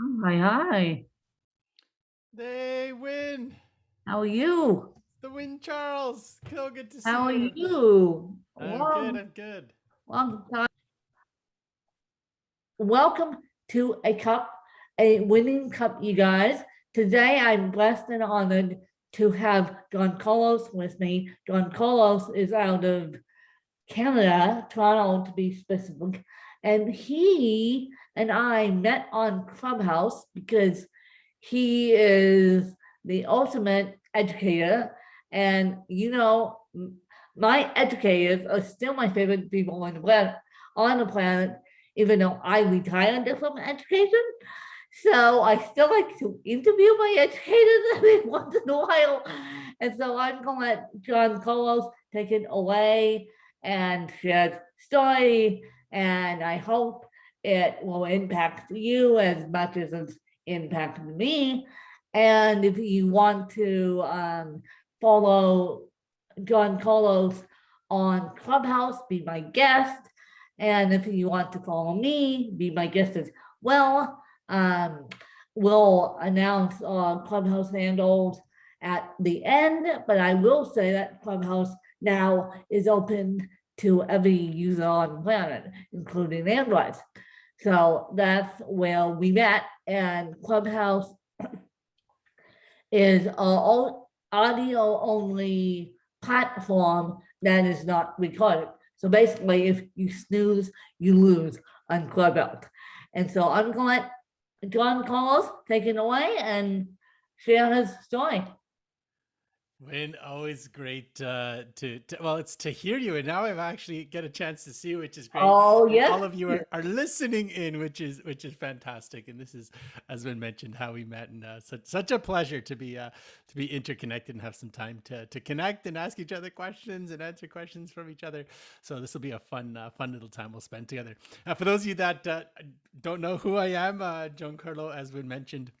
Oh, hi, hi. They win. How are you? The win, Charles. So good to see How are you. you? I'm good. Well, I'm good. well, welcome to a winning cup, you guys. Today, I'm blessed and honored to have John Carlos with me. John Carlos is out of Canada, Toronto to be specific, and he and I met on Clubhouse because he is the ultimate educator. And my educators are still my favorite people on the planet, even though I retired from education. So I still like to interview my educators every once in a while. And so I'm gonna let John Carlos take it away and share his story. And I hope it will impact you as much as it's impacted me. And if you want to follow John Carlos on Clubhouse, be my guest. And if you want to follow me, be my guest as well. Um, we'll announce Clubhouse handles at the end, but I will say that Clubhouse now is open to every user on the planet, including Android. So that's where we met, and Clubhouse is audio only platform that is not recorded. So basically, if you snooze, you lose on Clubhouse. And so I'm going to let John Carlos take it away and share his story. Win, always great well, it's to hear you, and now I've actually get a chance to see you, which is great. Oh, And yes. all of you are listening in, which is fantastic. And this is, as been mentioned, how we met, and such a pleasure to be interconnected and have some time to connect and ask each other questions and answer questions from each other. So this will be a fun little time we'll spend together. For those of you that don't know who I am, Giancarlo, as been mentioned,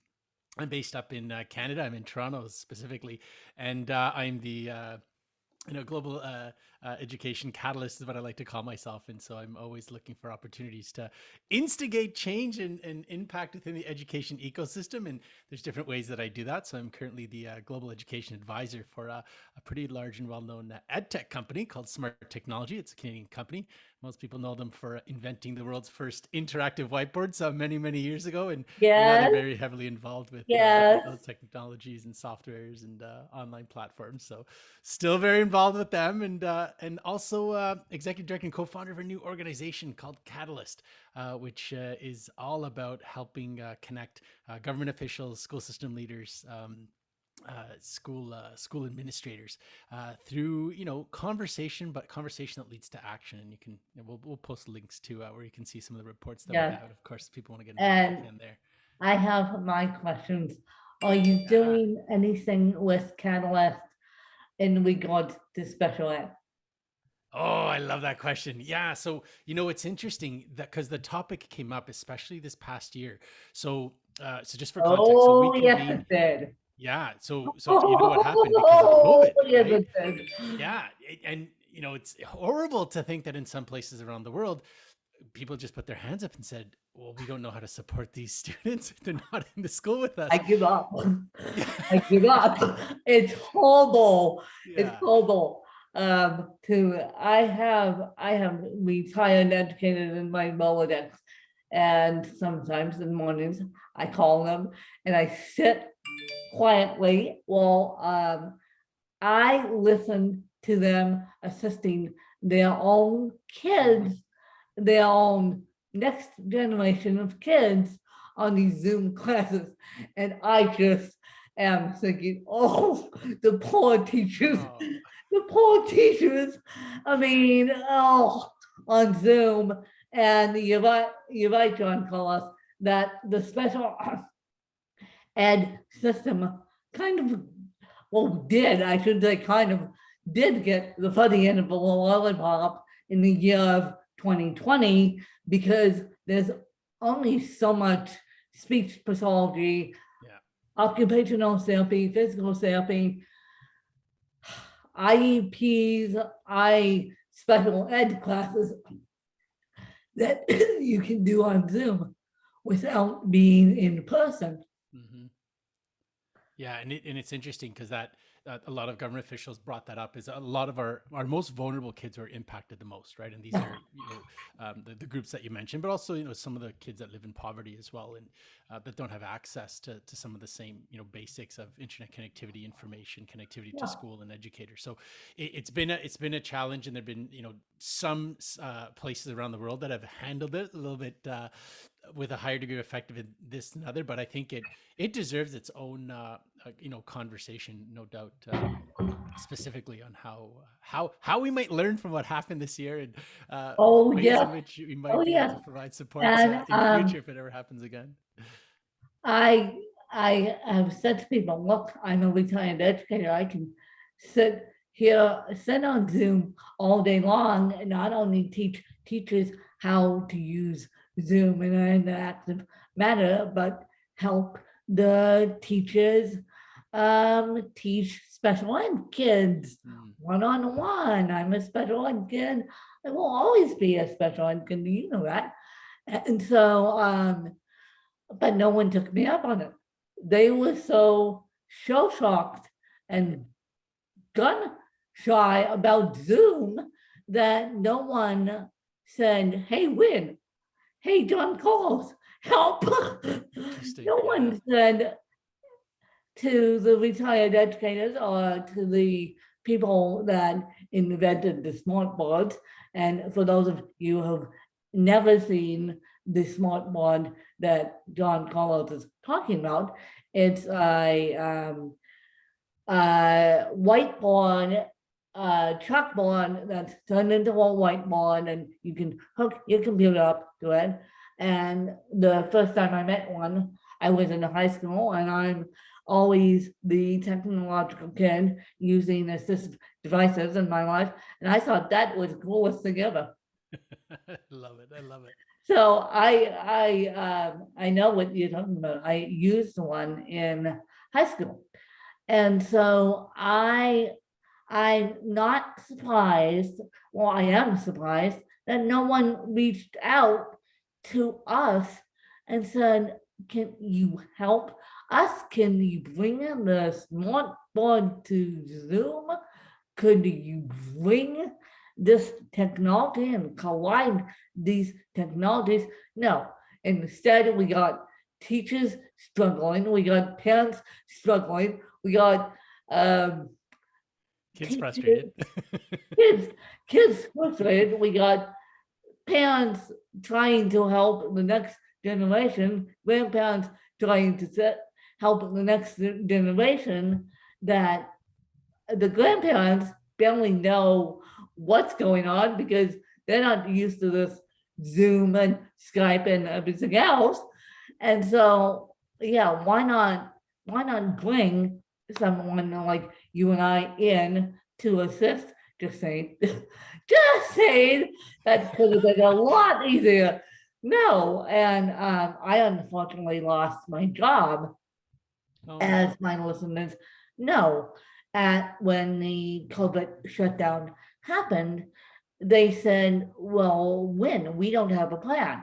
I'm based up in Canada. I'm in Toronto specifically, and I'm the global education catalyst is what I like to call myself. And so I'm always looking for opportunities to instigate change and impact within the education ecosystem. And there's different ways that I do that. So I'm currently the global education advisor for a pretty large and well-known ed tech company called Smart Technology. It's a Canadian company. Most people know them for inventing the world's first interactive whiteboards many years ago, and now they're Yes. very heavily involved with Yes. those technologies and softwares and online platforms. So still very involved with them, and also executive director and co-founder of a new organization called Catalyst, which is all about helping connect government officials, school system leaders, school administrators through conversation, but conversation that leads to action. And we'll post links to where you can see some of the reports that we Yes. have. And of course, if people want to get involved, they And can there. I have my questions. Are you Yeah. doing anything with Catalyst in regards to special ed? Oh, I love that question. Yeah. So, it's interesting that because the topic came up, especially this past year. So just for context, so we Oh, yes, convened. it did. Yeah. So you know what happened because of Oh, COVID, yes, right? it did. Yeah. And, it's horrible to think that in some places around the world, people just put their hands up and said, well, we don't know how to support these students if they're not in the school with I us. give up. Yeah. I give up. It's horrible. It's Yeah. horrible. I have retired educators in my Rolodex, and sometimes in the mornings I call them and I sit quietly while I listen to them assisting their own kids, their own next generation of kids on these Zoom classes. And I just am thinking, oh, the poor teachers, Oh, the poor teachers. I mean, oh, on Zoom. And you're right, John Carlos, that the special ed system kind of, I should say, kind of did get the funny end of the lollipop in the year of 2020 because there's only so much speech pathology, yeah. occupational therapy, physical therapy, IEPs, I special ed classes that you can do on Zoom. without being in person. Mm-hmm. Yeah, and it's interesting because that a lot of government officials brought that up. Is a lot of our most vulnerable kids are impacted the most, right? And these are the groups that you mentioned, but also some of the kids that live in poverty as well, and that don't have access to some of the same basics of internet connectivity, information, connectivity to Yeah. school and educators. So it's been a challenge, and there've been some places around the world that have handled it a little bit. With a higher degree of effectiveness this and other, but I think it deserves its own conversation, no doubt, specifically on how we might learn from what happened this year, and Oh ways in yeah. which we Oh might be able yeah. to provide supports And in future if it ever happens again. I I have said to people, look, I'm a retired educator. I can sit sit on Zoom all day long and not only teach teachers how to use Zoom in an interactive manner, but help the teachers teach special ed kids Mm. one-on-one. I'm a special ed kid. I will always be a special ed kid. You know that. And so but no one took me up on it. They were so shocked and gun shy about Zoom that no one said, "Hey, Win, hey, John Coles, help." Interesting. No Yeah. one said to the retired educators or to the people that invented the smart boards. And for those of you who have never seen the smart board that John Carlos is talking about, it's a whiteboard, chalkboard that's turned into a whiteboard, and you can hook your computer up to it. And the first time I met one, I was in high school, and I'm always the technological kid using assistive devices in my life, and I thought that was the coolest thing ever. Love it. I love it. So I know what you're talking about. I used one in high school, and so I'm not surprised, well, I am surprised that no one reached out to us and said, can you help us? Can you bring in the smart board to Zoom? Could you bring this technology and collide these technologies? No. Instead, we got teachers struggling, we got parents struggling, we got Kids teachers, frustrated. kids, kids frustrated. We got parents trying to help the next generation, grandparents trying to help the next generation, that the grandparents barely know what's going on because they're not used to this Zoom and Skype and everything else. And so, yeah, why not bring someone like you and I in to assist? Just saying, just saying that could have been a lot easier. No, and I unfortunately lost my job, Oh as no. my listeners know. At when the COVID shutdown happened, they said, "Well, when we don't have a plan."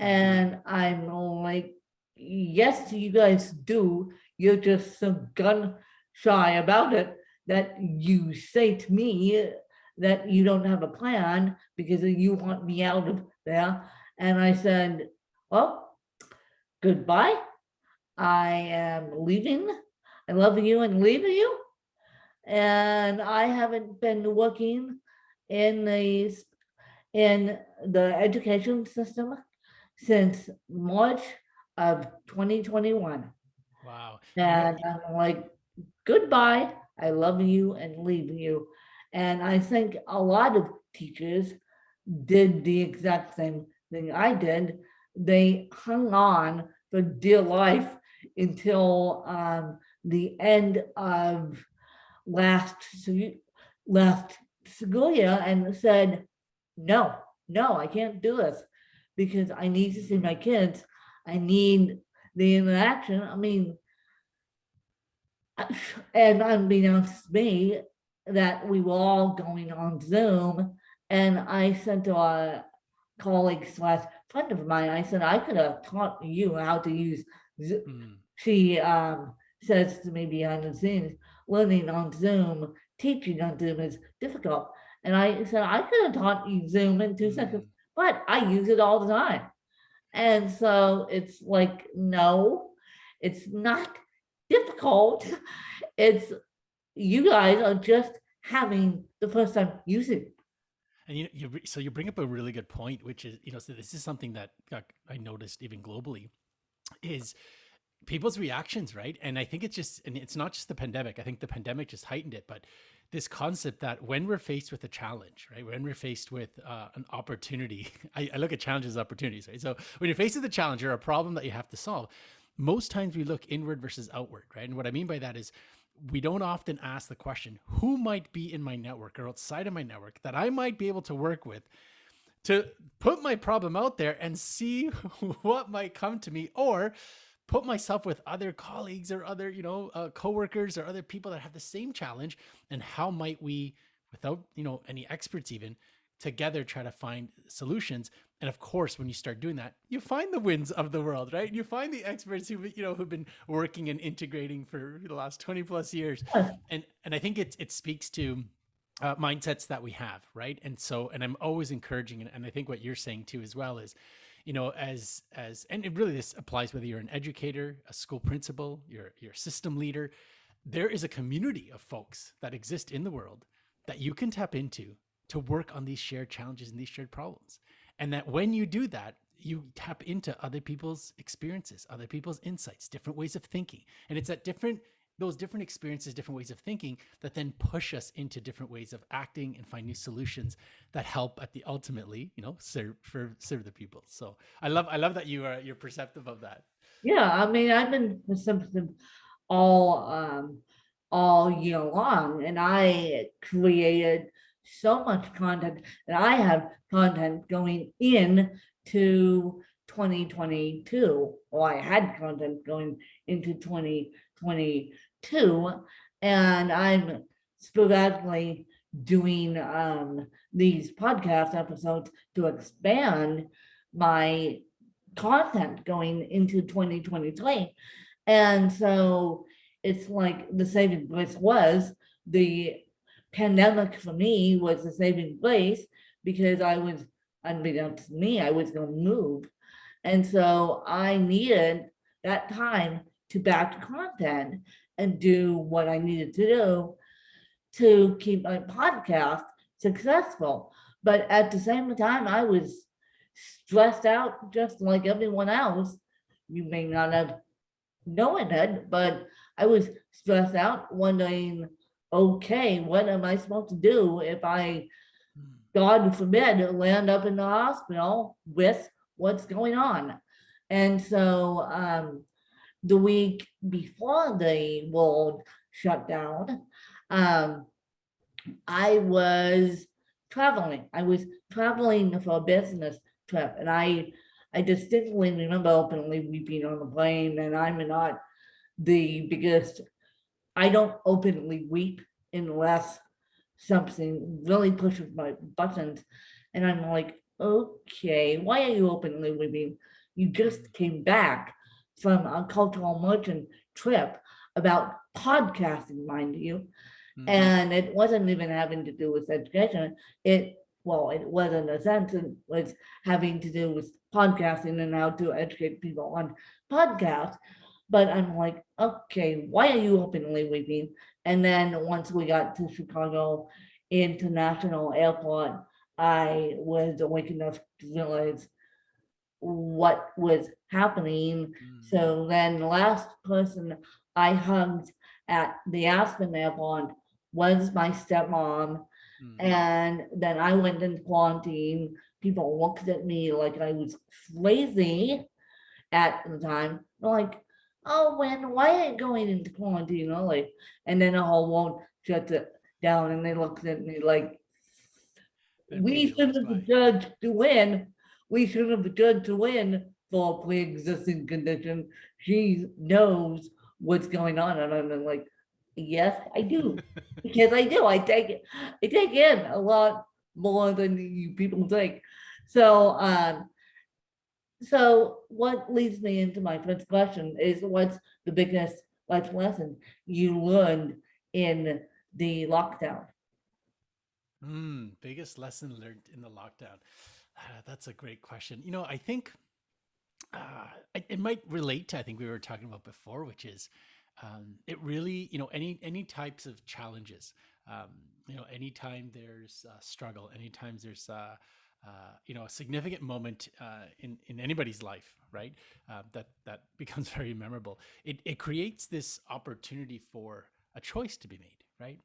Mm-hmm. And I'm like, yes, you guys do. You're just so gun shy about it that you say to me that you don't have a plan because you want me out of there. And I said, well, goodbye. I am leaving. I love you and leaving you. And I haven't been working in the in the education system since March of 2021. Wow. And I'm like, goodbye. I love you and leave you. And I think a lot of teachers did the exact same thing I did. They hung on for dear life until the end of last last school year and said, no, no, I can't do this because I need to see my kids. I need the interaction. I mean, and unbeknownst to me, that we were all going on Zoom, and I sent to our colleague slash friend of mine, I said, I could have taught you how to use Zoom. Mm, She says to me behind the scenes, learning on Zoom, teaching on Zoom is difficult. And I said, I could have taught you Zoom in 2 seconds, mm. but I use it all the time. And so it's like, no, it's not difficult. It's you guys are just having the first time using it. And so you bring up a really good point, which is, so this is something that I noticed even globally is people's reactions, right? And I think and it's not just the pandemic. I think the pandemic just heightened it, but this concept that when we're faced with a challenge, right? When we're faced with an opportunity, I look at challenges as opportunities, right? So when you're faced with a challenge or a problem that you have to solve, most times we look inward versus outward, right? And what I mean by that is we don't often ask the question, who might be in my network or outside of my network that I might be able to work with to put my problem out there and see what might come to me, or put myself with other colleagues or other, coworkers or other people that have the same challenge, and how might we, without, any experts even, together try to find solutions. And of course, when you start doing that, you find the wins of the world, right? You find the experts who've been working and integrating for the last 20 plus years. And I think it speaks to mindsets that we have, right? And I'm always encouraging, and I think what you're saying too as well is, and it really, this applies whether you're an educator, a school principal, you're a system leader. There is a community of folks that exist in the world that you can tap into to work on these shared challenges and these shared problems. And that when you do that, you tap into other people's experiences, other people's insights, different ways of thinking. And it's at those different experiences, different ways of thinking that then push us into different ways of acting and find new solutions that help at the ultimately, serve the people. So I love that you're perceptive of that. Yeah, I mean, I've been perceptive all all year long, and I created so much content, and I have content going in to 2022, or I had content going into 2022, and I'm sporadically doing these podcast episodes to expand my content going into 2023. And so it's like the saving grace was the pandemic for me was the saving grace, because I was, unbeknownst to me, I was going to move. And so I needed that time to back to content and do what I needed to do to keep my podcast successful. But at the same time, I was stressed out just like everyone else. You may not have known it, but I was stressed out, wondering, okay, what am I supposed to do if I, God forbid, land up in the hospital with what's going on? And so the week before the world shut down, um, I was traveling. I was traveling for a business trip, and I distinctly remember openly weeping on the plane. And I'm not the biggest. I don't openly weep unless something really pushes my buttons, and I'm like, okay, why are you openly weeping? You just came back from a cultural merchant trip about podcasting, mind you. Mm-hmm. And it wasn't even having to do with education. It was in a sense, it was having to do with podcasting and how to educate people on podcasts. But I'm like, okay, why are you openly weeping? And then once we got to Chicago International Airport, I was awake enough to realize what was happening. So then the last person I hugged at the Aspen Airport was my stepmom. And then I went into quarantine. People looked at me like I was crazy at the time. They're like, oh, why are you going into quarantine early? And then the whole world shuts it down, and they looked at me like, we shouldn't have judged to win. We shouldn't have judged to win for a pre-existing condition. She knows what's going on. And I'm like, yes, I do. Because I do. I take in a lot more than you people think. So So what leads me into my first question is, what's the biggest life lesson you learned in the lockdown? Biggest lesson learned in the lockdown. That's a great question. I think it might relate to I think we were talking about before, which is it really any types of challenges. Um, anytime there's struggle, anytime there's a significant moment in anybody's life, right? That becomes very memorable. It creates this opportunity for a choice to be made, right?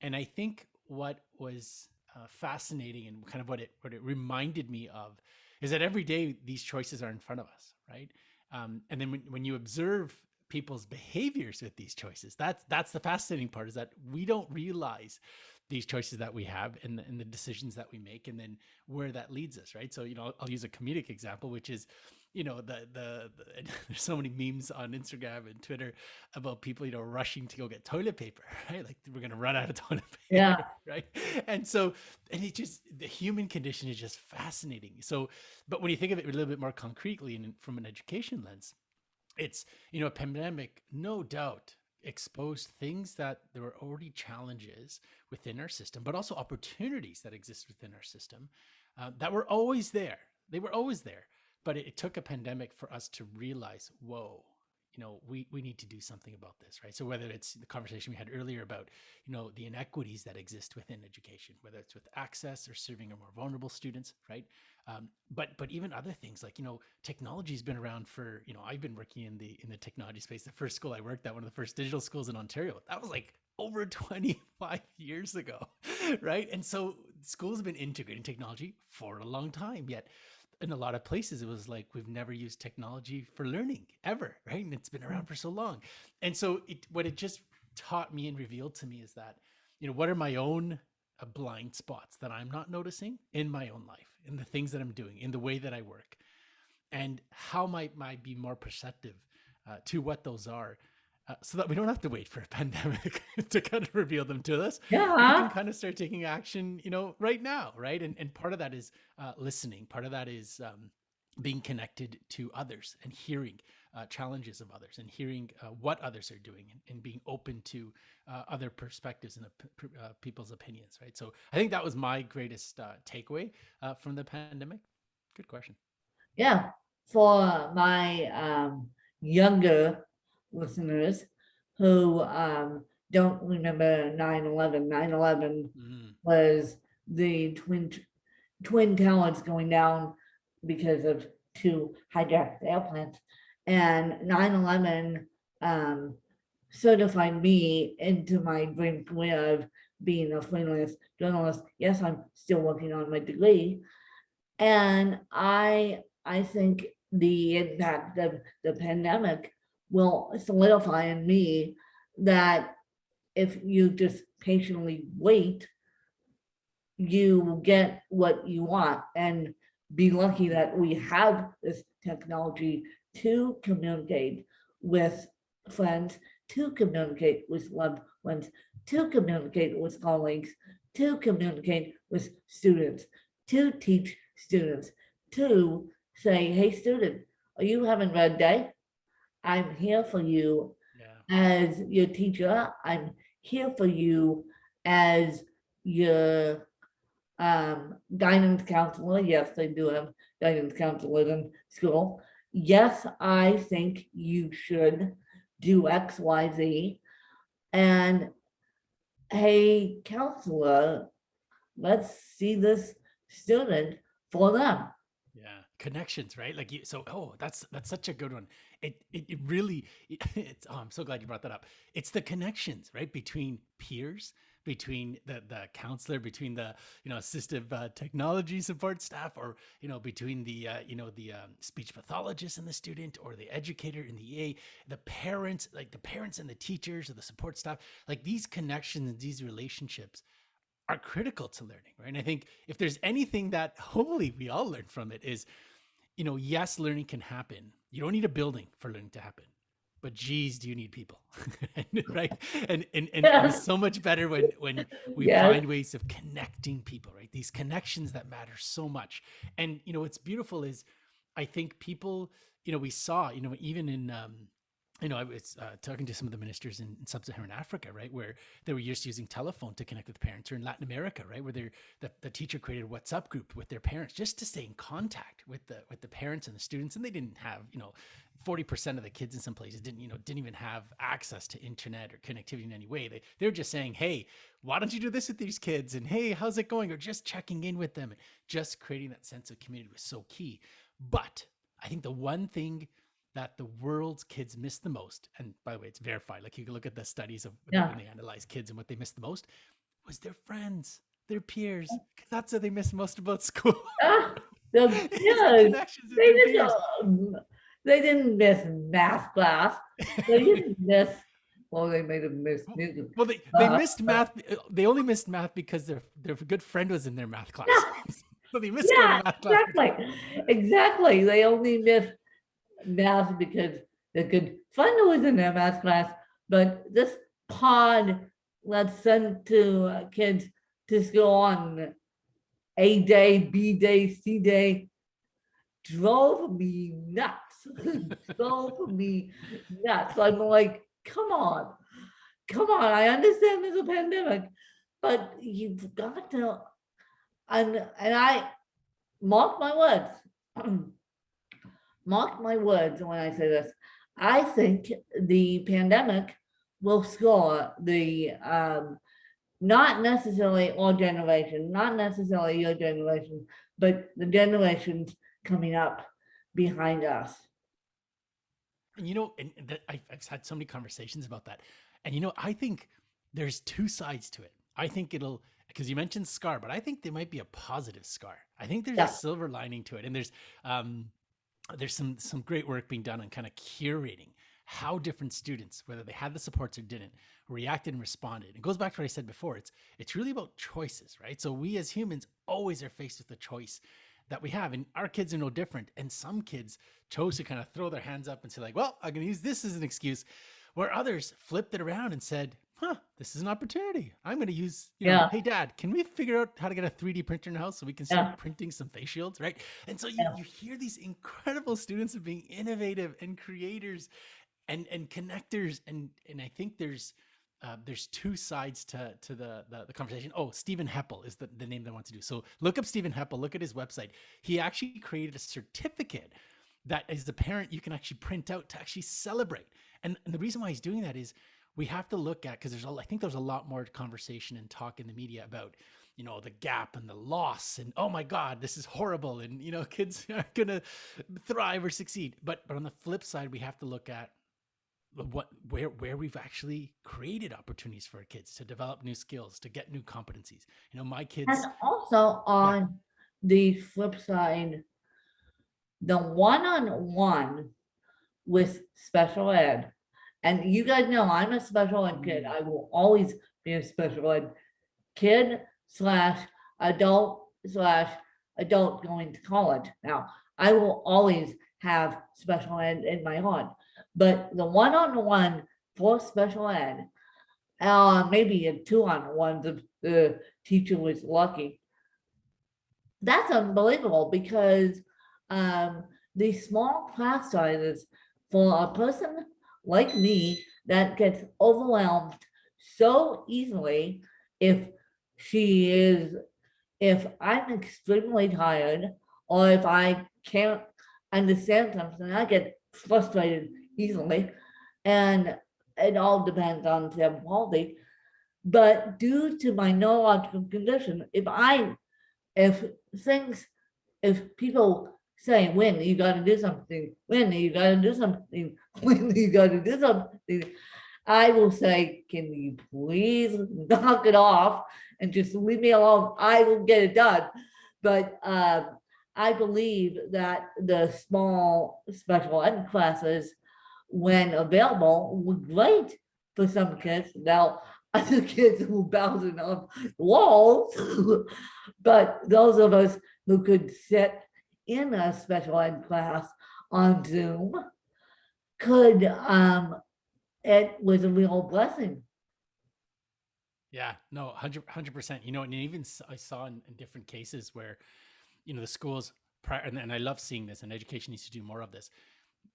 And I think what was fascinating and kind of what it reminded me of is that every day these choices are in front of us, right? And then when you observe people's behaviors with these choices, that's the fascinating part, is that we don't realize these choices that we have and the decisions that we make, and then where that leads us, right? So I'll use a comedic example, which is there's so many memes on Instagram and Twitter about people rushing to go get toilet paper, right? Like we're gonna run out of toilet Yeah, paper, right? And it just, the human condition is just fascinating. So, but when you think of it a little bit more concretely and from an education lens, it's a pandemic, no doubt, exposed things that there were already challenges within our system, but also opportunities that exist within our system that were always there. They were always there, but it took a pandemic for us to realize, whoa, we need to do something about this, right? So whether it's the conversation we had earlier about the inequities that exist within education, whether it's with access or serving our more vulnerable students, right? But even other things like technology's been around for I've been working in the technology space. The first school I worked at, one of the first digital schools in Ontario, that was like over 25 years ago, right? And so schools have been integrating technology for a long time, yet in a lot of places it was like we've never used technology for learning ever, right? And it's been around for so long. And so what it just taught me and revealed to me is that what are my own blind spots that I'm not noticing in my own life, in the things that I'm doing, in the way that I work, and how might I be more perceptive to what those are, so that we don't have to wait for a pandemic to kind of reveal them to us. We can yeah, kind of start taking action, right now, right? And part of that is listening. Part of that is being connected to others and hearing challenges of others and hearing what others are doing, and being open to other perspectives and people's opinions, right? So I think that was my greatest takeaway from the pandemic. Good question. yeah. For my younger listeners who don't remember 9/11, 9/11 Mm, was the twin towers going down because of two hijacked airplanes. And 9/11 um, certified me into my dream career of being a freelance journalist. Yes, I'm still working on my degree. And I think the impact of the pandemic will solidify in me that if you just patiently wait, you will get what you want, and be lucky that we have this technology to communicate with friends, to communicate with loved ones, to communicate with colleagues, to communicate with students, to teach students, to say, hey, student, are you having a red day? I'm here for you yeah. as your teacher. I'm here for you as your guidance counselor. Yes, they do have guidance counselors in school. Yes, I think you should do X, Y, Z. And hey, counselor, let's see this student for them. Yeah, connections, right? Like so. Oh, that's such a good one. It really. It's. Oh, I'm so glad you brought that up. It's the connections, right, between peers, between the counselor, between the assistive technology support staff, or between the speech pathologist and the student, or the educator and the EA, the parents, like the parents and the teachers, or the support staff. Like these connections, these relationships are critical to learning, right? And I think if there's anything that hopefully we all learn from it is, yes, learning can happen. You don't need a building for learning to happen, but geez, do you need people, right? And it's Yes, so much better when we yes, find ways of connecting people, right? These connections that matter so much. And what's beautiful is I think people, we saw, even in, I was talking to some of the ministers in sub-Saharan Africa, right, where they were just using telephone to connect with parents, or in Latin America, right, where the teacher created a WhatsApp group with their parents just to stay in contact with the parents and the students, and they didn't have 40% of the kids in some places didn't even have access to internet or connectivity in any way. They were just saying, hey, why don't you do this with these kids, and hey, how's it going, or just checking in with them, and just creating that sense of community was so key. But I think the one thing that the world's kids miss the most, and by the way, it's verified, like you can look at the studies of when Yeah. they analyze kids and what they miss the most, was their friends, their peers, because that's what they miss most about school. Ah, Is the connections with they their just, peers. they didn't miss math class. They didn't miss, well, they may have missed music. Well, they missed math. They only missed math because their good friend was in their math class. Yeah, So they missed going yeah, to math class. exactly. They only missed math because the good friend was in their math class. But this pod that's sent to kids to school on A day, B day, C day drove me nuts. Drove me nuts. I'm like, come on, come on. I understand there's a pandemic, but you've got to, and I mark my words. Mark my words when I say this. I think the pandemic will score the not necessarily our generation, not necessarily your generation, but the generations coming up behind us. And I've had so many conversations about that. And I think there's two sides to it. I think because you mentioned scar, but I think there might be a positive scar. I think there's a Yeah, silver lining to it. And there's some great work being done on kind of curating how different students, whether they had the supports or didn't, reacted and responded. It goes back to what I said before. It's really about choices, right? So we as humans always are faced with the choice that we have, and our kids are no different. And some kids chose to kind of throw their hands up and say, like, well, I'm going to use this as an excuse, where others flipped it around and said, this is an opportunity. I'm going to use, yeah, hey, Dad, can we figure out how to get a 3D printer in the house so we can start yeah, printing some face shields, right? And so yeah. you hear these incredible students of being innovative and creators and connectors, and I think there's two sides to the conversation. Oh, Stephen Heppel is the name that I want to do. So look up Stephen Heppel, look at his website. He actually created a certificate that as a parent you can actually print out to actually celebrate. And the reason why he's doing that is we have to look at, because I think there's a lot more conversation and talk in the media about the gap and the loss, and oh my God, this is horrible, and kids aren't gonna thrive or succeed. But on the flip side, we have to look at where we've actually created opportunities for our kids to develop new skills, to get new competencies. My And kids. also Yeah. on the flip side, the one-on-one with special ed, and you guys know I'm a special ed kid. I will always be a special ed kid slash adult going to college. Now, I will always have special ed in my heart, but the one-on-one for special ed, maybe a two-on-one if the teacher was lucky. That's unbelievable because the small class sizes for a person like me that gets overwhelmed so easily if she is if I'm extremely tired or if I can't understand something, I get frustrated easily. And it all depends on the quality. But due to my neurological condition, if things, if people say, when you got to do something, when you got to do something, when you got to do something, I will say, can you please knock it off and just leave me alone? I will get it done. But I believe that the small special ed classes, when available, were great for some kids. Now, other kids who bouncing off walls, but those of us who could sit in a special ed class on Zoom could it was a real blessing. Yeah, no, 100%. And even I saw in different cases where, the schools and I love seeing this, and education needs to do more of this.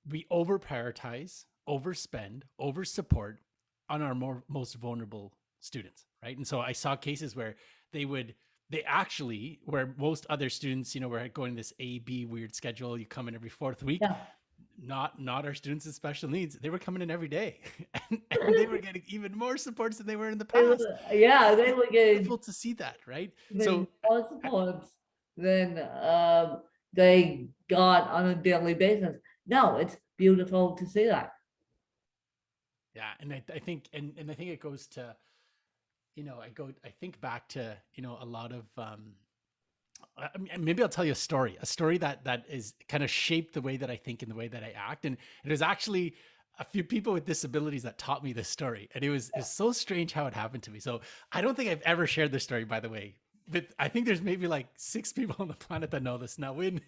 We over prioritize, overspend, over support on our most vulnerable students, right? And so I saw cases where they actually, where most other students, were going this A B weird schedule. You come in every fourth week. Yeah. Not our students with special needs. They were coming in every day, and they were getting even more supports than they were in the past. Yeah, And they it's were getting beautiful to see that, right? even So more supports than they got on a daily basis. No, it's beautiful to see that. yeah, and I think, and I think it goes to, I think back to, a lot of, maybe I'll tell you a story that is kind of shaped the way that I think and the way that I act. And it was actually a few people with disabilities that taught me this story. And it's so strange how it happened to me. So I don't think I've ever shared this story, by the way. But I think there's maybe like 6 people on the planet that know this. Now, when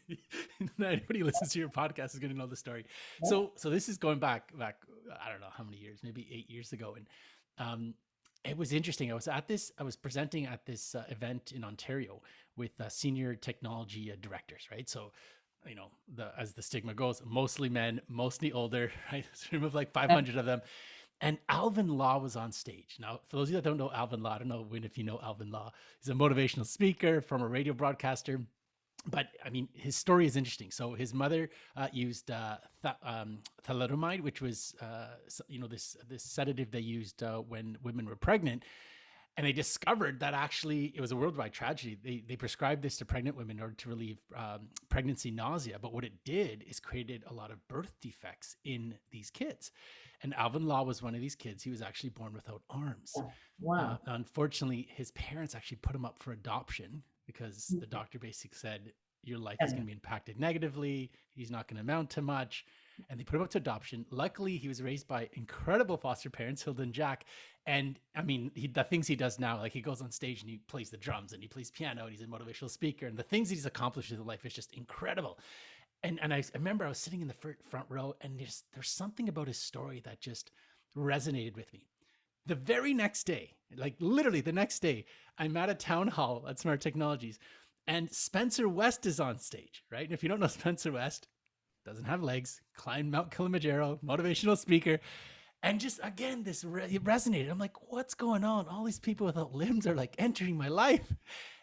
anybody listens to your podcast is going to know the story. So this is going back, I don't know how many years, maybe 8 years ago. And it was interesting. I was presenting at this event in Ontario with senior technology directors, right? So, as the stigma goes, mostly men, mostly older, right? It's a room of like 500 of them. And Alvin Law was on stage. Now, for those of you that don't know Alvin Law, I don't know, Win, if you know Alvin Law. He's a motivational speaker, former radio broadcaster. But I mean, his story is interesting. So his mother used thalidomide, which was, this sedative they used when women were pregnant. And they discovered that actually it was a worldwide tragedy. They prescribed this to pregnant women in order to relieve pregnancy nausea. But what it did is created a lot of birth defects in these kids. And Alvin Law was one of these kids. He was actually born without arms. Wow. Unfortunately, his parents actually put him up for adoption because the doctor basically said, your life is going to be impacted negatively. He's not going to amount to much. And they put him up to adoption. Luckily, he was raised by incredible foster parents, Hilda and Jack. And I mean, the things he does now, like he goes on stage and he plays the drums and he plays piano and he's a motivational speaker. And the things that he's accomplished in life is just incredible. And I remember I was sitting in the front row, and there's something about his story that just resonated with me. The very next day, like literally the next day, I'm at a town hall at Smart Technologies, and Spencer West is on stage, right? And if you don't know Spencer West, doesn't have legs, climbed Mount Kilimanjaro, motivational speaker. And just again, it resonated. I'm like, what's going on? All these people without limbs are like entering my life.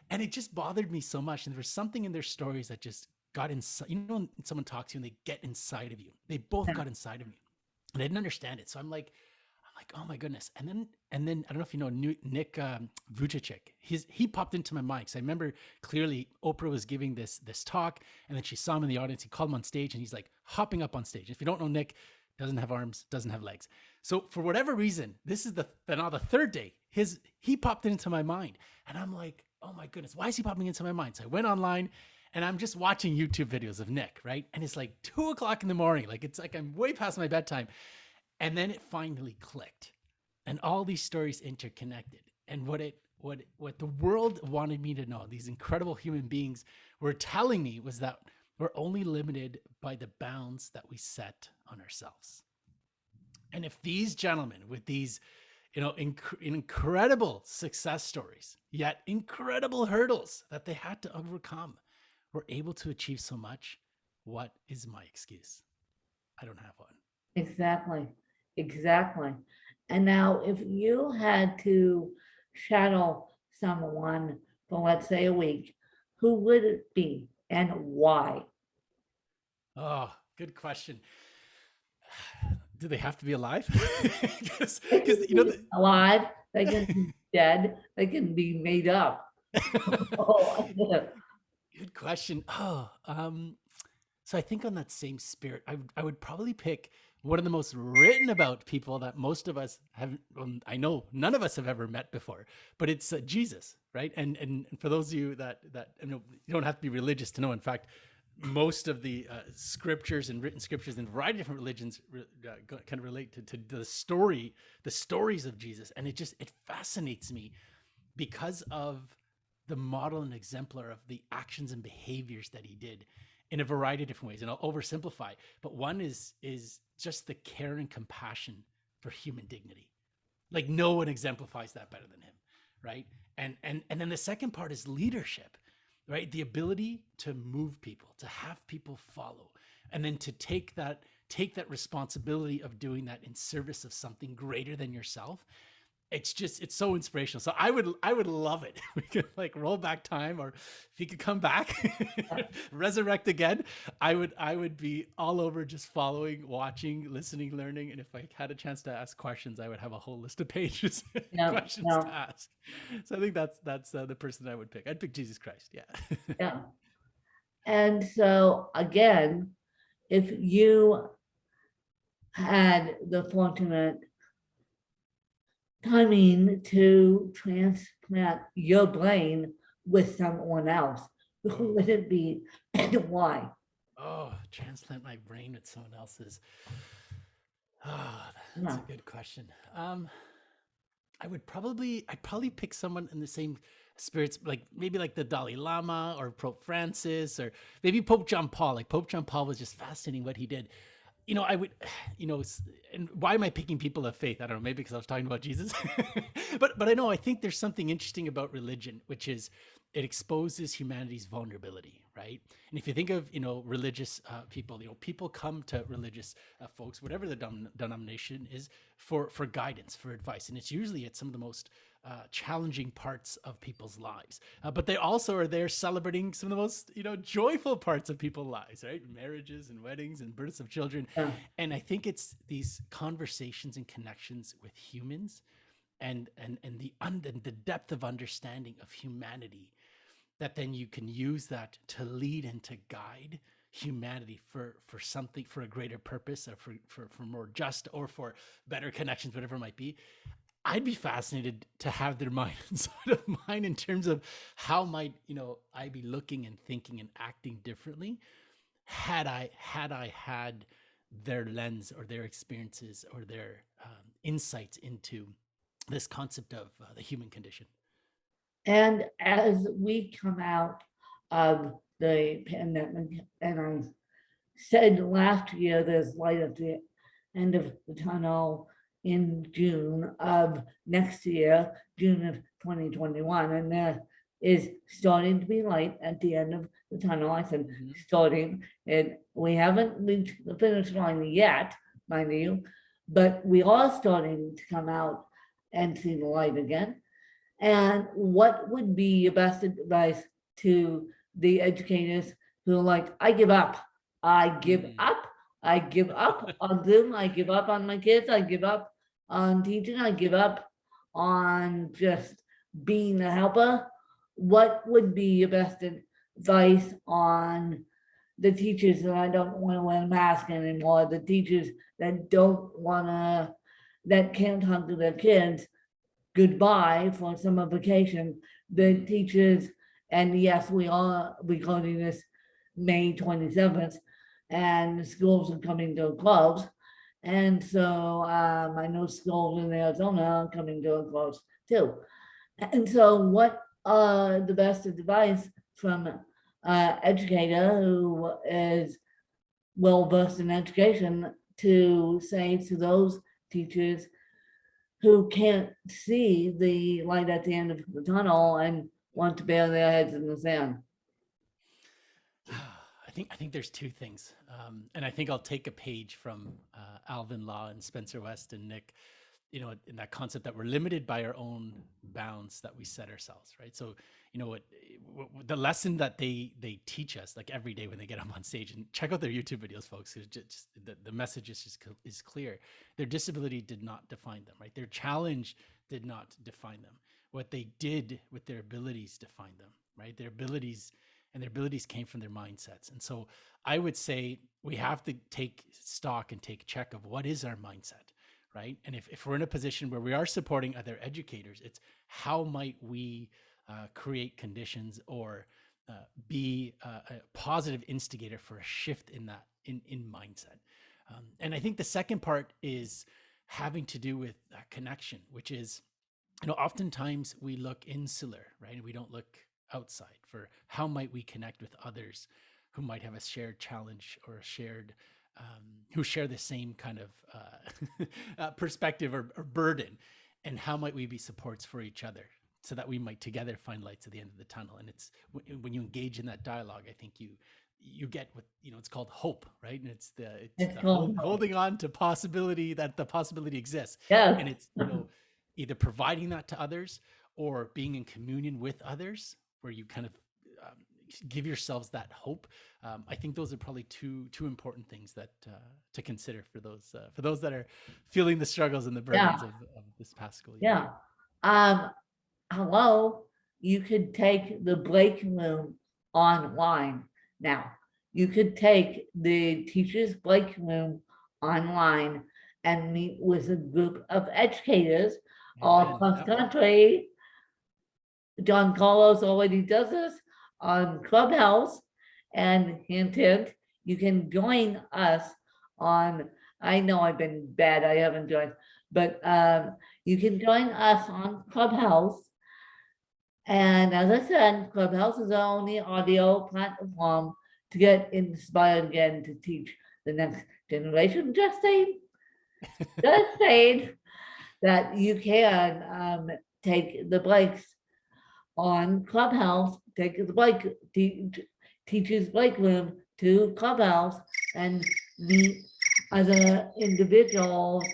And it just bothered me so much. And there was something in their stories that just got inside. When someone talks to you and they get inside of you, they both got inside of me. And I didn't understand it. So I'm like, oh my goodness. And then I don't know if you know Nick Vujicic. He popped into my mind because I remember clearly Oprah was giving this talk, and then she saw him in the audience. He called him on stage, and he's like hopping up on stage. If you don't know Nick, doesn't have arms, doesn't have legs. So for whatever reason, this is now the third day, he popped into my mind, and I'm like, oh my goodness, why is he popping into my mind? So I went online, and I'm just watching YouTube videos of Nick, right? And it's like 2:00 in the morning. Like it's like I'm way past my bedtime. And then it finally clicked, and all these stories interconnected. And what the world wanted me to know, these incredible human beings were telling me, was that we're only limited by the bounds that we set on ourselves. And if these gentlemen with these, incredible success stories, yet incredible hurdles that they had to overcome, were able to achieve so much, what is my excuse? I don't have one. Exactly. And now, if you had to shadow someone for, let's say, a week, who would it be and why? Oh, good question. Do they have to be alive? Because alive, they can be dead, they can be made up. Oh, yeah. Good question. So I think on that same spirit, I would probably pick one of the most written about people that most of us have. I know none of us have ever met before, but it's Jesus, right? And for those of you that you don't have to be religious to know. In fact, most of the scriptures and written scriptures in a variety of different religions kind of relate to the stories of Jesus, and it fascinates me because of the model and exemplar of the actions and behaviors that he did in a variety of different ways. And I'll oversimplify, but one is just the care and compassion for human dignity. Like no one exemplifies that better than him, right? And then the second part is leadership. right? The ability to move people, to have people follow, and then to take that responsibility of doing that in service of something greater than yourself. It's so inspirational. So I would love it. We could like roll back time, or if he could come back, resurrect again. I would be all over just following, watching, listening, learning. And if I had a chance to ask questions, I would have a whole list of pages Yeah, questions to yeah, ask. So I think that's the person I would pick. I'd pick Jesus Christ. Yeah. yeah. And so again, if you had the fortunate timing to transplant your brain with someone else, who would it be and why? Oh, transplant my brain with someone else's. Oh, that's Yeah, a good question. I'd probably pick someone in the same spirits, like maybe like the Dalai Lama or Pope Francis, or maybe Pope John Paul. Like Pope John Paul was just fascinating what he did. I would, and why am I picking people of faith? I don't know, maybe because I was talking about Jesus. But I think there's something interesting about religion, which is it exposes humanity's vulnerability, right? And if you think of, religious people, people come to religious folks, whatever the denomination is, for guidance, for advice, and it's usually at some of the most challenging parts of people's lives. But they also are there celebrating some of the most, joyful parts of people's lives, right? Marriages and weddings and births of children. yeah, And I think it's these conversations and connections with humans, and the depth of understanding of humanity, that then you can use that to lead and to guide humanity for something, for a greater purpose, or for more just, or for better connections, whatever it might be. I'd be fascinated to have their mind inside of mine, in terms of how might, I be looking and thinking and acting differently had I had their lens, or their experiences, or their insights into this concept of the human condition. and as we come out of the pandemic, and I said last year there's light at the end of the tunnel in June of next year, June of 2021, and there is starting to be light at the end of the tunnel. I said Mm-hmm. starting, and we haven't reached the finish line yet, mind you, but we are starting to come out and see the light again. And what would be your best advice to the educators who are like, I give up, I give Mm. up, I give up on Zoom, I give up on my kids, I give up on teaching, I give up on just being a helper? What would be your best advice on the teachers that I don't want to wear a mask anymore, the teachers that don't want to, that can't talk to their kids goodbye for summer vacation, the teachers, and yes, we are recording this May 27th, and the schools are coming to a close. And so I know schools in Arizona are coming to a close too. And so, what the best advice from educator who is well versed in education to say to those teachers who can't see the light at the end of the tunnel and want to bury their heads in the sand? I think there's two things, and I think I'll take a page from Alvin Law and Spencer West and Nick, in that concept that we're limited by our own bounds that we set ourselves, right? So, the lesson that they teach us, like every day when they get up on stage, and check out their YouTube videos, folks, because just the message is clear. Their disability did not define them, right? Their challenge did not define them. What they did with their abilities defined them, right? Their abilities came from their mindsets. And so I would say we have to take stock and take check of what is our mindset, right? And if we're in a position where we are supporting other educators, it's how might we create conditions, or be a positive instigator for a shift in that in mindset. And I think the second part is having to do with connection, which is, oftentimes we look insular, right? We don't look outside for how might we connect with others who might have a shared challenge, or a shared, who share the same kind of perspective, or burden, and how might we be supports for each other so that we might together find lights at the end of the tunnel. And it's when you engage in that dialogue, I think you get what, it's called hope, right? And it's It's the called, holding on to possibility, that the possibility exists. yes, And it's, either providing that to others or being in communion with others, where you kind of give yourselves that hope. I think those are probably two important things that to consider for those that are feeling the struggles and the burdens yeah, of this past school year. yeah. Um, hello, you could take the break room online now. You could take the teacher's break room online and meet with a group of educators all Amen. across Yep. the country. Giancarlo already does this on Clubhouse, and hint, hint, you can join us on, I know I've been bad, I haven't joined, but you can join us on Clubhouse. And as I said, Clubhouse is our only audio platform to get inspired again to teach the next generation. Just saying that you can take the breaks on Clubhouse, take the break, teachers break room to Clubhouse and meet other individuals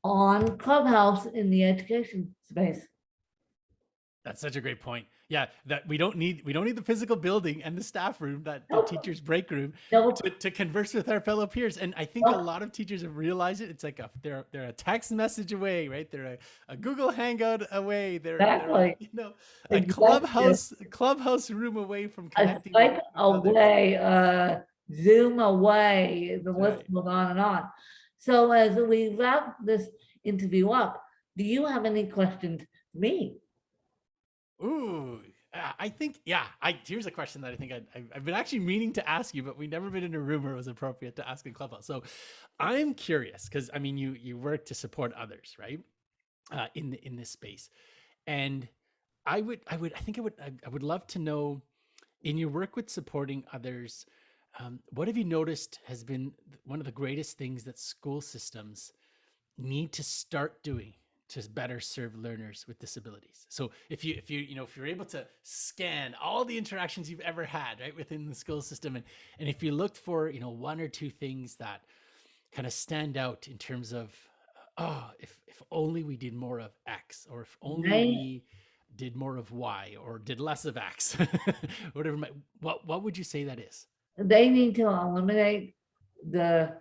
on Clubhouse in the education space. That's such a great point. Yeah, that we don't need the physical building and the staff room, that the Nope. teacher's break room, Nope. to converse with our fellow peers. And I think a Nope. lot of teachers have realized it. It's like they're a text message away, right? They're a Google Hangout away. They're Exactly. a Exactly. clubhouse room away from A connecting Skype with others. away, Zoom away, the That's list right. goes on and on. So as we wrap this interview up, do you have any questions for me? Ooh, I think, yeah. Here's a question that I think I've been actually meaning to ask you, but we've never been in a room where it was appropriate to ask in Clubhouse. So I'm curious, because I mean, you work to support others, right? In this space, and I would love to know, in your work with supporting others, what have you noticed has been one of the greatest things that school systems need to start doing to better serve learners with disabilities? So if you're able to scan all the interactions you've ever had, right, within the school system, and if you looked for, one or two things that kind of stand out in terms of, oh, if only we did more of X, or if only They we did more of Y, or did less of X, whatever. What would you say that is? they need to eliminate the,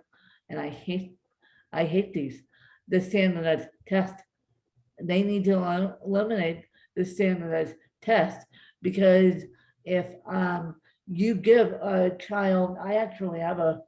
and I hate these, the standardized test. They need to eliminate the standardized test, because if you give a child, I actually have a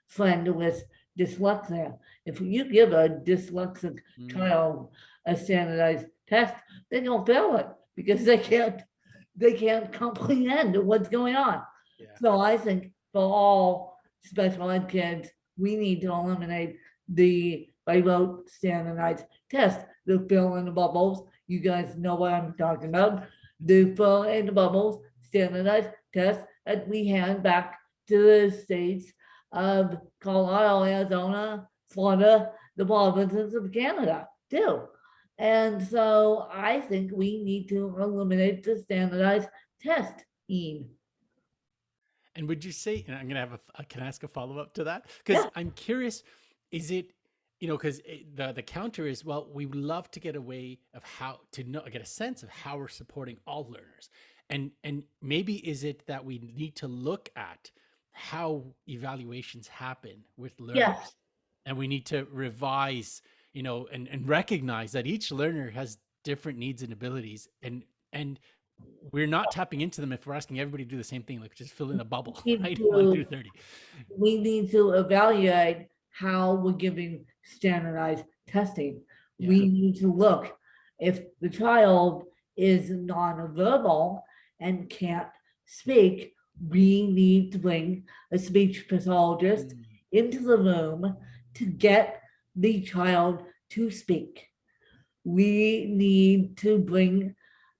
friend with dyslexia. If you give a dyslexic child a standardized test, they don't fail it because they can't comprehend what's going on. Yeah. So I think for all special ed kids, we need to eliminate the by rote standardized test, the fill in the bubbles. You guys know what I'm talking about. The fill in the bubbles standardized test that we hand back to the states of Colorado, Arizona, Florida, the provinces of Canada too. And so I think we need to eliminate the standardized test. And would you say, and I'm going to have can I ask a follow up to that? Yeah. Because I'm curious, is it, because the counter is, well, we would love to get a way of how to get a sense of how we're supporting all learners. And maybe is it that we need to look at how evaluations happen with learners, Yes. and we need to revise, and recognize that each learner has different needs and abilities, and we're not tapping into them if we're asking everybody to do the same thing, like just fill in a bubble, right? 1 through 30. We need to evaluate how we're giving standardized testing. Yeah. We need to look if the child is nonverbal and can't speak, we need to bring a speech pathologist into the room to get the child to speak. We need to bring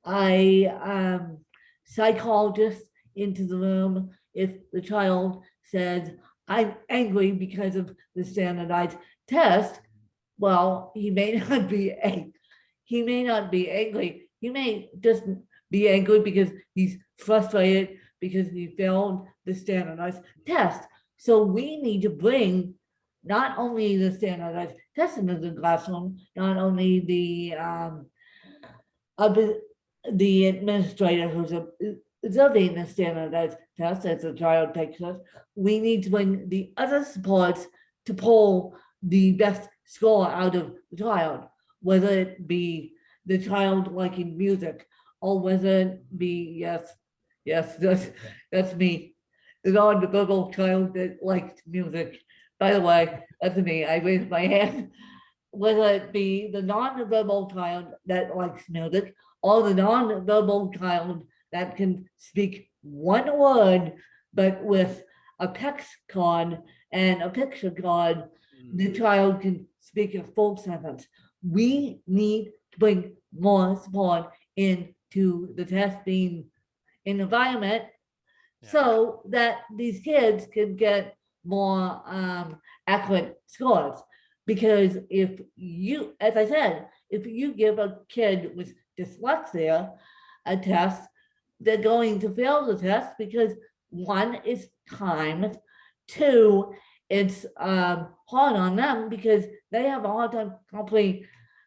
a psychologist into the room if the child says, I'm angry because of the standardized test. Well, he may not be he may not be angry. He may just be angry because he's frustrated because he failed the standardized test. So we need to bring not only the standardized test into the classroom, not only the administrator who's observing the standardized test as the child takes us, we need to bring the other supports to pull the best score out of the child, whether it be the child liking music, or whether it be, yes, that's me, the non-verbal child that likes music. By the way, that's me, I raised my hand. Whether it be the non-verbal child that likes music, or the non-verbal child that can speak one word, but with a text card and a picture card, the child can speak a full sentence. We need to bring more support into the testing environment so that these kids can get more accurate scores. Because if you, as I said, if you give a kid with dyslexia a test, they're going to fail the test because one, it's timed, two, it's hard on them because they have a hard time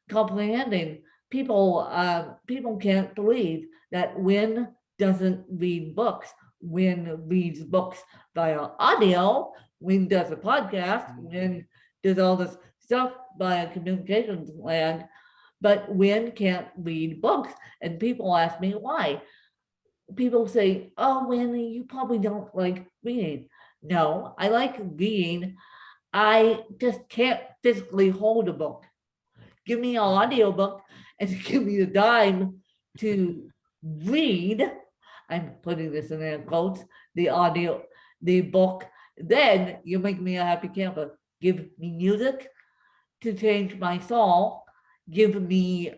comprehending. People can't believe that Win doesn't read books. Win reads books via audio. Win does a podcast. Win does all this stuff via communications land, but Win can't read books. And people ask me why. People say, oh, Win, you probably don't like reading. No, I like reading. I just can't physically hold a book. Give me an audiobook and give me the time to read. I'm putting this in air quotes, the book. Then you make me a happy camper. Give me music to change my soul. Give me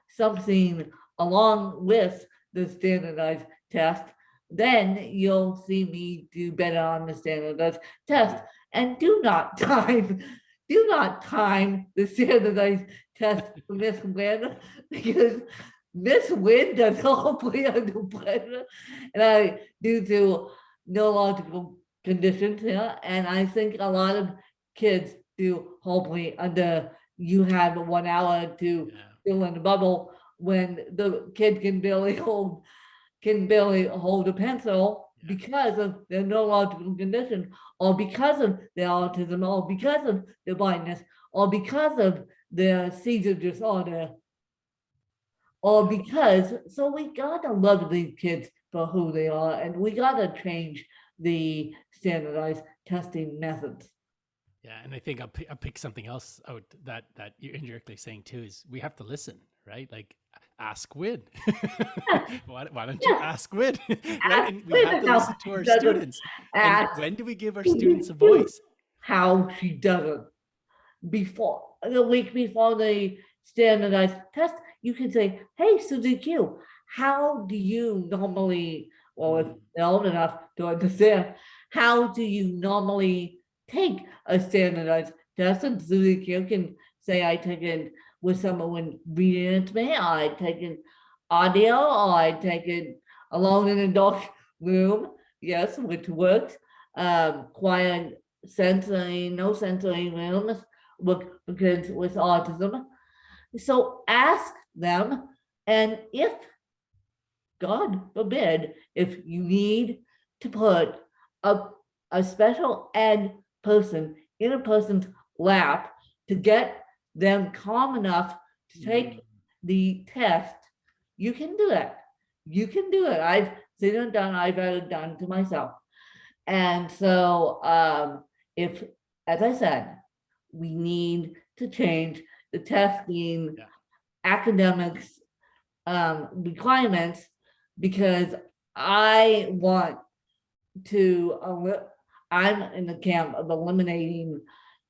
something along with the standardized test. Then you'll see me do better on the standardized test. And do not time the standardized test for Miss Wynn, because Miss Wynn does hopefully under pressure, and I due to neurological conditions, and I think a lot of kids do hopefully under, you have 1 hour to fill in the bubble when the kid can barely hold a pencil because of their neurological condition, or because of their autism, or because of their blindness, or because of their seizure disorder, or because, so we gotta love these kids for who they are, and we gotta change the standardized testing methods. Yeah, and I think I'll pick something else out that you're indirectly saying too, is we have to listen, right? Like ask Win. Why don't you ask Win? Right? And we have to listen to our students. And when do we give our students a voice? How she doesn't. Before the week before the standardized test, you can say, hey, Susie Q, how do you normally, well, if they're old enough to understand, how do you normally take a standardized test? And Susie Q can say, I take it with someone reading it to me, I take it audio, or I take it alone in a dark room, yes, which works. Quiet sensory, no sensory rooms with kids with autism. So ask them, and if, God forbid, if you need to put a special ed person in a person's lap to get them calm enough to take the test, you can do it. You can do it. I've seen it done. I've had it done to myself. And so if, as I said, we need to change the testing academics requirements, because I want to, I'm in the camp of eliminating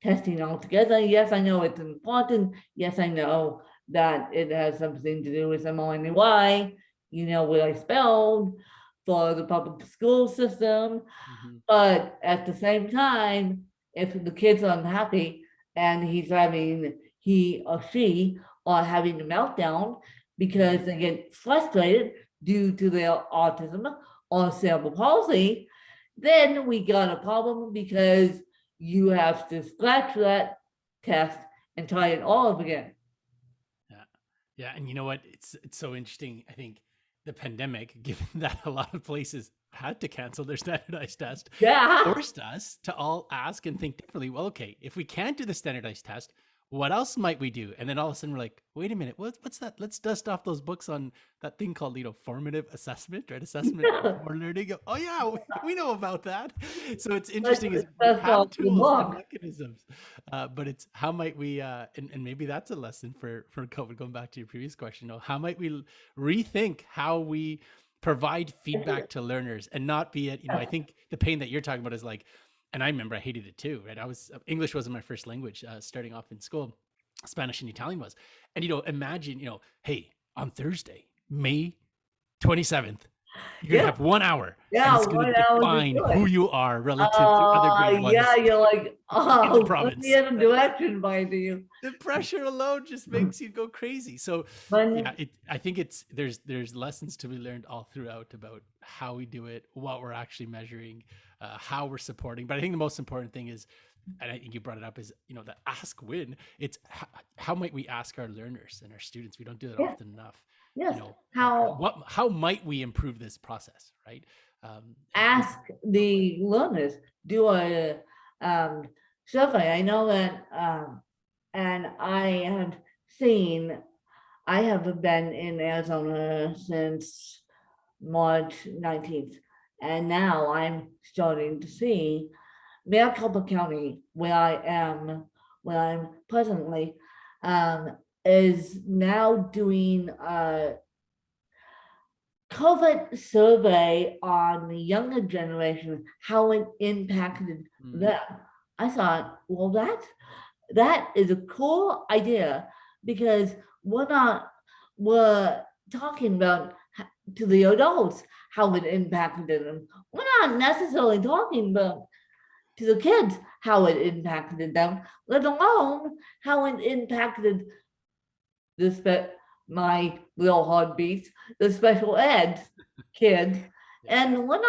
testing altogether. Yes, I know it's important. Yes, I know that it has something to do with MONY, what I spelled for the public school system. But at the same time, if the kid's unhappy and he or she are having a meltdown because they get frustrated due to their autism or cerebral palsy, then we got a problem because you have to scratch that test and try it all over again. Yeah. Yeah. And you know what? It's so interesting. I think the pandemic, given that a lot of places had to cancel their standardized test, Yeah. forced us to all ask and think differently. Well, okay, if we can't do the standardized test, what else might we do? And then all of a sudden we're like, wait a minute, what's that? Let's dust off those books on that thing called, formative assessment, right? Assessment for learning. Oh yeah, we know about that. So it's interesting is we That's have all the tools and book. mechanisms, but it's how might we, and maybe that's a lesson for COVID, going back to your previous question, how might we rethink how we provide feedback to learners and not be it, I think the pain that you're talking about is like, and I remember I hated it too, right? English wasn't my first language starting off in school. Spanish and Italian was. And, imagine, hey, on Thursday, May 27th, you're going to have 1 hour and it's going to 1 hour to define do it. who you are relative to other grade ones Yeah, you're like, in oh, the let province. me in a direction by you. The pressure alone just makes you go crazy. So yeah, I think there's lessons to be learned all throughout about how we do it, what we're actually measuring, how we're supporting. But I think the most important thing is, and I think you brought it up, is the ask win. It's how might we ask our learners and our students? We don't do that often enough. Yes. How might we improve this process, right? Ask the learners, do a survey. I know that, and I have been in Arizona since March 19th, and now I'm starting to see Maricopa County, where I'm presently, is now doing a COVID survey on the younger generation, how it impacted them. I thought, well, that is a cool idea, because we're talking about to the adults how it impacted them. We're not necessarily talking about to the kids how it impacted them, let alone how it impacted my little heartbeats, the special ed kids. And we're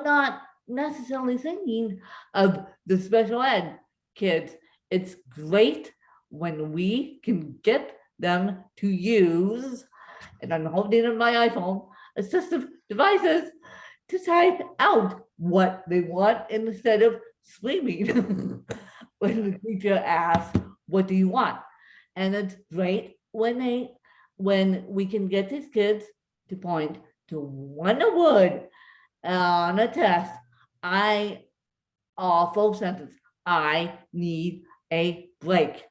not necessarily thinking of the special ed kids. It's great when we can get them to use, and I'm holding in my iPhone, assistive devices to type out what they want instead of screaming when the teacher asks, what do you want? And it's great when we can get these kids to point to one word on a test. Full sentence, I need a break.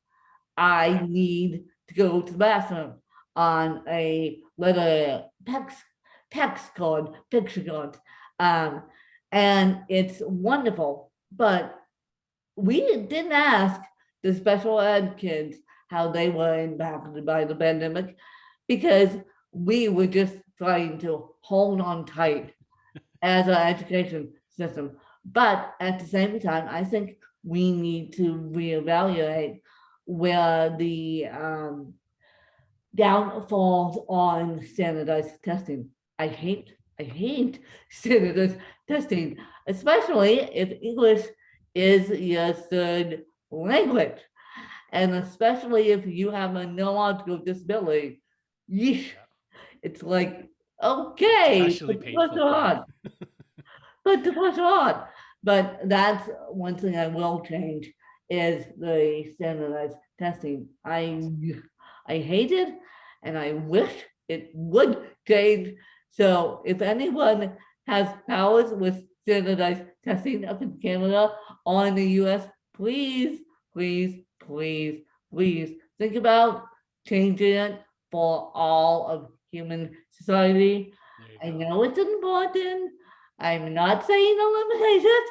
I need to go to the bathroom, on a letter text card, picture card. And it's wonderful, but we didn't ask the special ed kids how they were impacted by the pandemic, because we were just trying to hold on tight as an education system. But at the same time, I think we need to reevaluate where the downfalls on standardized testing. I hate standardized testing, especially if English is your third language, and especially if you have a neurological disability. Yeesh. It's like, okay, especially painful. Put the pressure on. But that's one thing I will change, is the standardized testing. I hate it, and I wish it would change. So if anyone has powers with standardized testing up in Canada or in the US, please, please, please, please think about changing it for all of human society. I know it's important. I'm not saying eliminate it,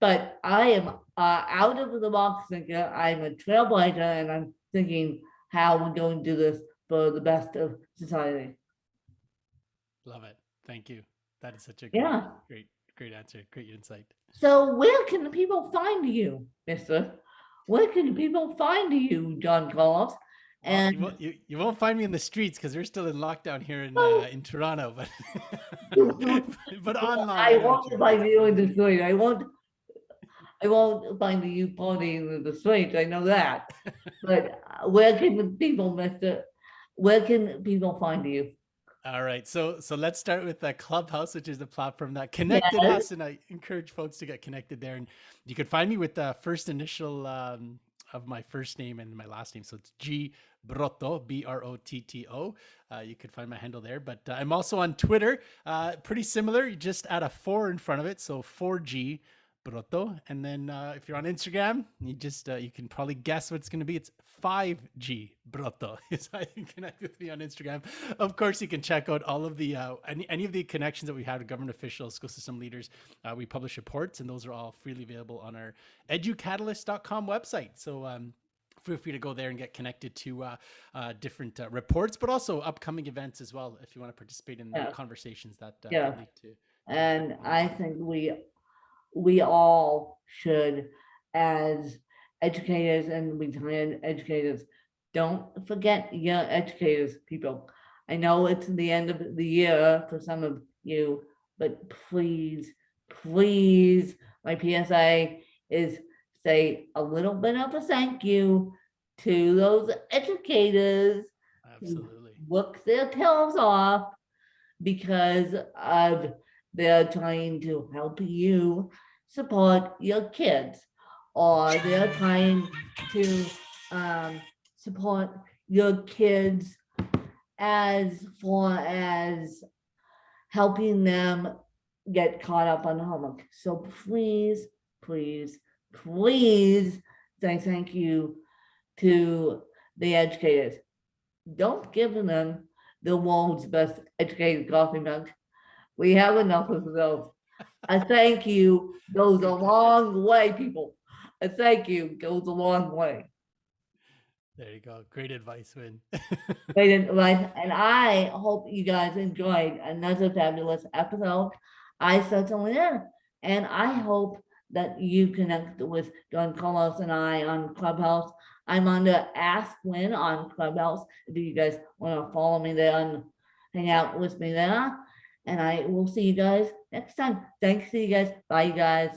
but I am out of the box thinker. I'm a trailblazer, and I'm thinking how we're going to do this for the best of society. Love it. Thank you. That is such a great answer. Great insight. So where can the people find you, mister? Where can the people find you, Giancarlo? Well, And you won't find me in the streets because we're still in lockdown here oh, in Toronto, but but well, online, I I know what you won't mean. find you in the street. I won't find you partying in the streets. I know that. But where can people, Mister? Where can people find you? All right, so let's start with Clubhouse, which is the platform that connected Yes. us, and I encourage folks to get connected there. And you can find me with the first initial of my first name and my last name, so it's G Brotto, Brotto. You could find my handle there, but I'm also on Twitter. Pretty similar, you just add a 4 in front of it, so 4G Brotto. And then if you're on Instagram, you can probably guess what it's going to be. It's 5G Brotto. So I can connect with me on Instagram. Of course, you can check out all of the any of the connections that we have with government officials, school system leaders. We publish reports, and those are all freely available on our educatalyst.com website. So feel free to go there and get connected to different reports, but also upcoming events as well if you want to participate in the Yeah. conversations that Yeah. lead to And different I events. think we all should, as educators and retired educators, don't forget your educators, people. I know it's the end of the year for some of you, but please, please, my PSA is say a little bit of a thank you to those educators who Absolutely. work their tails off because of they're trying to help you support your kids, or they're trying to support your kids as far as helping them get caught up on homework. So please, please, please say thank you to the educators. Don't give them the world's best educated coffee mug. We have enough of those. A thank you goes a Good to long way, people. A thank you goes a long way. There you go. Great advice, Win. Great advice. And I hope you guys enjoyed another fabulous episode. I certainly did. And I hope that you connect with Don Carlos and I on Clubhouse. I'm on the Ask Win on Clubhouse. If you guys want to follow me there and hang out with me there. And I will see you guys next time. Thanks to you guys. Bye, you guys.